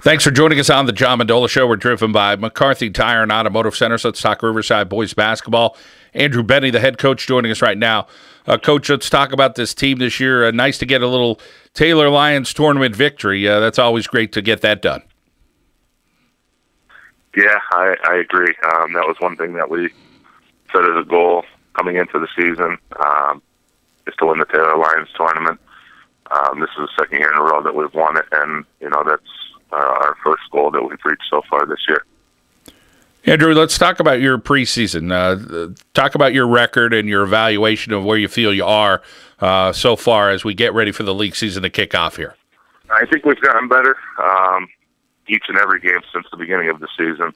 Thanks for joining us on the John Mendola Show. We're driven by McCarthy Tire and Automotive Centers. Let's talk Riverside boys basketball. Andrew Bennie, the head coach, joining us right now. Coach, let's talk about this team this year. Nice to get a little Taylor Lions tournament victory. That's always great to get that done. Yeah, I agree. That was one thing that we set as a goal coming into the season, is to win the Taylor Lions tournament. This is the second year in a row that we've won it, and that's our first goal that we've reached so far this year. Andrew, let's talk about your preseason. Talk about your record and your evaluation of where you feel you are so far as we get ready for the league season to kick off here. I think we've gotten better each and every game since the beginning of the season.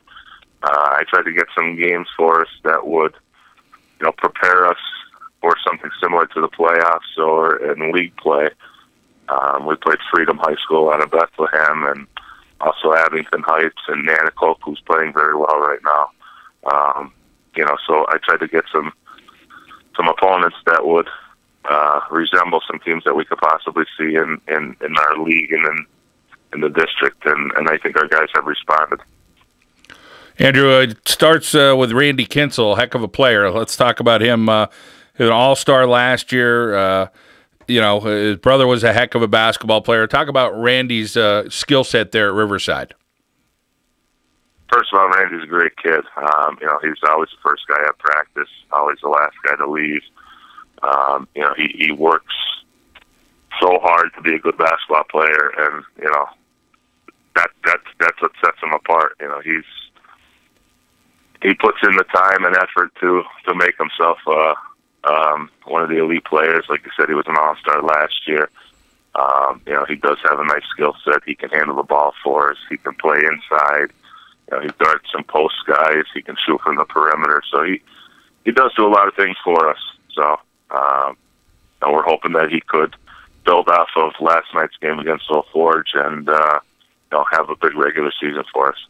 I tried to get some games for us that would, prepare us for something similar to the playoffs or in league play. We played Freedom High School out of Bethlehem and also Abington Heights and Nanticoke, who's playing very well right now. So I tried to get some opponents that would resemble some teams that we could possibly see in our league and in the district, and I think our guys have responded. Andrew, it starts with Randy Kinsel, heck of a player. Let's talk about him. An all-star last year. His brother was a heck of a basketball player. Talk about Randy's skill set there at Riverside. First of all, Randy's a great kid. He's always the first guy at practice, always the last guy to leave. He works so hard to be a good basketball player, and that's what sets him apart. He puts in the time and effort to make himself one of the elite players. Like you said, he was an all-star last year. He does have a nice skill set. He can handle the ball for us. He can play inside. He guards some post guys. He can shoot from the perimeter. So he does do a lot of things for us. So we're hoping that he could build off of last night's game against Old Forge and have a big regular season for us.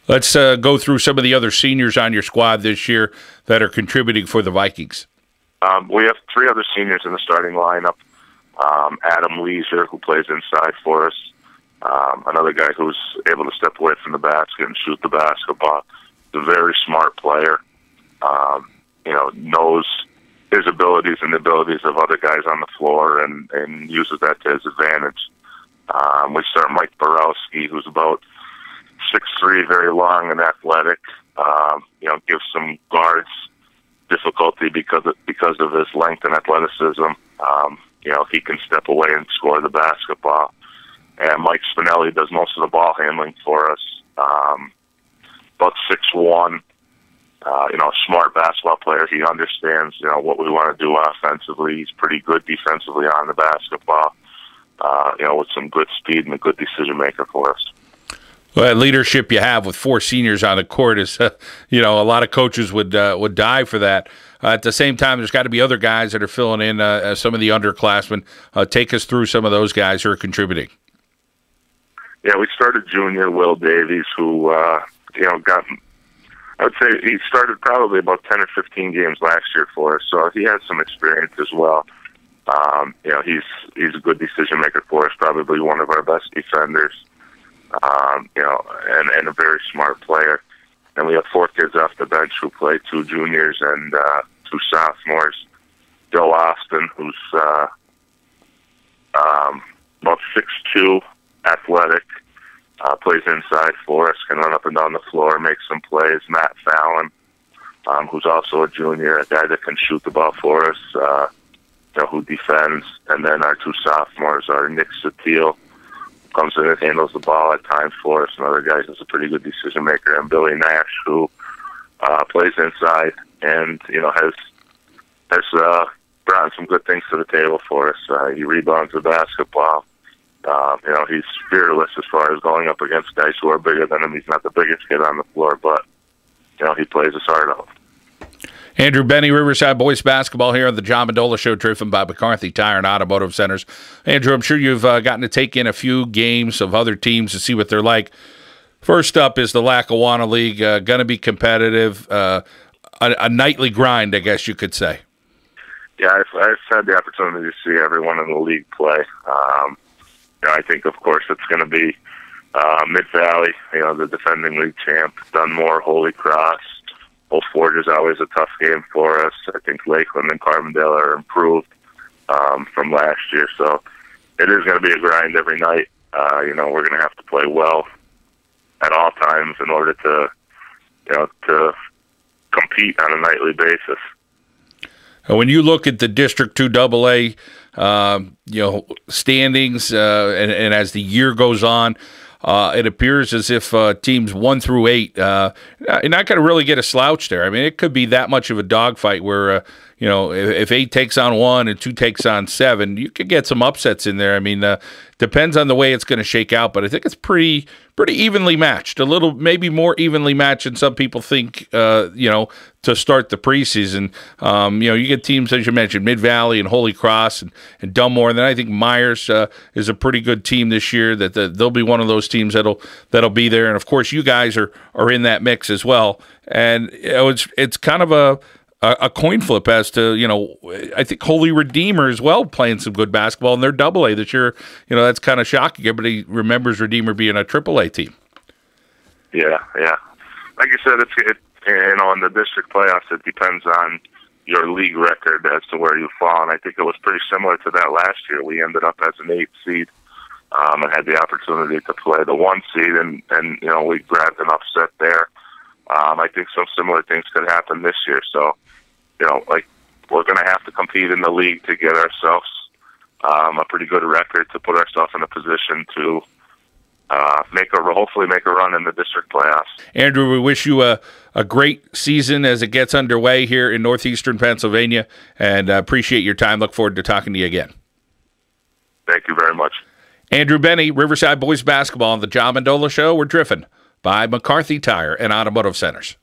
Let's go through some of the other seniors on your squad this year that are contributing for the Vikings. We have 3 other seniors in the starting lineup. Adam Leisure, who plays inside for us. Another guy who's able to step away from the basket and shoot the basketball. He's a very smart player. Knows his abilities and the abilities of other guys on the floor and uses that to his advantage. We start Mike Borowski, who's about 6'3", very long and athletic. Gives some guards difficulty because of his length and athleticism. He can step away and score the basketball. And Mike Spinelli does most of the ball handling for us. About 6'1", smart basketball player. He understands, what we want to do offensively. He's pretty good defensively on the basketball. With some good speed and a good decision maker for us. Well, that leadership you have with 4 seniors on the court is, a lot of coaches would die for that. At the same time, there's got to be other guys that are filling in some of the underclassmen. Take us through some of those guys who are contributing. Yeah, we started junior Will Davies, who, I would say he started probably about 10 or 15 games last year for us, so he has some experience as well. He's a good decision maker for us, probably one of our best defenders. And a very smart player. And we have 4 kids off the bench who play, 2 juniors and 2 sophomores. Joe Austin, who's about 6'2", athletic, plays inside for us, can run up and down the floor, make some plays. Matt Fallon, who's also a junior, a guy that can shoot the ball for us, who defends. And then our 2 sophomores are Nick Satil, comes in and handles the ball at times for us. Another guy who's a pretty good decision maker, and Billy Nash, who plays inside and has brought some good things to the table for us. He rebounds the basketball. He's fearless as far as going up against guys who are bigger than him. He's not the biggest kid on the floor, but he plays his heart out. Andrew Bennie, Riverside boys basketball here on the John Mendola Show, driven by McCarthy Tire and Automotive Centers. Andrew, I'm sure you've gotten to take in a few games of other teams to see what they're like. First up is the Lackawanna League, going to be competitive, a nightly grind, I guess you could say. Yeah, I've had the opportunity to see everyone in the league play. I think, of course, it's going to be Mid Valley, the defending league champ, Dunmore, Holy Cross. Old Forge is always a tough game for us. I think Lakeland and Carbondale are improved from last year, so it is going to be a grind every night. We're going to have to play well at all times in order to compete on a nightly basis. When you look at the District 2 AA, standings, and as the year goes on, it appears as if teams 1 through 8, you're not going to really get a slouch there. I mean, it could be that much of a dogfight where, if 8 takes on 1 and 2 takes on 7, you could get some upsets in there. I mean, depends on the way it's going to shake out, but I think it's pretty evenly matched. A little, maybe more evenly matched than some people think, to start the preseason. You get teams, as you mentioned, Mid Valley and Holy Cross and Dunmore, and then I think Myers is a pretty good team this year. That they'll be one of those teams that'll be there, and of course, you guys are in that mix as well. And it's kind of a coin flip as to, I think Holy Redeemer as well playing some good basketball, and they're AA this year. That's kind of shocking. Everybody remembers Redeemer being a AAA team. Yeah. Like you said, in the district playoffs, it depends on your league record as to where you fall, and I think it was pretty similar to that last year. We ended up as an 8th seed and had the opportunity to play the 1 seed, and we grabbed an upset there. I think some similar things could happen this year, so we're going to have to compete in the league to get ourselves a pretty good record to put ourselves in a position to hopefully make a run in the district playoffs. Andrew, we wish you a great season as it gets underway here in northeastern Pennsylvania, and appreciate your time. Look forward to talking to you again. Thank you very much. Andrew Bennie, Riverside Boys Basketball on the John Mendola Show. We're driven by McCarthy Tire and Automotive Centers.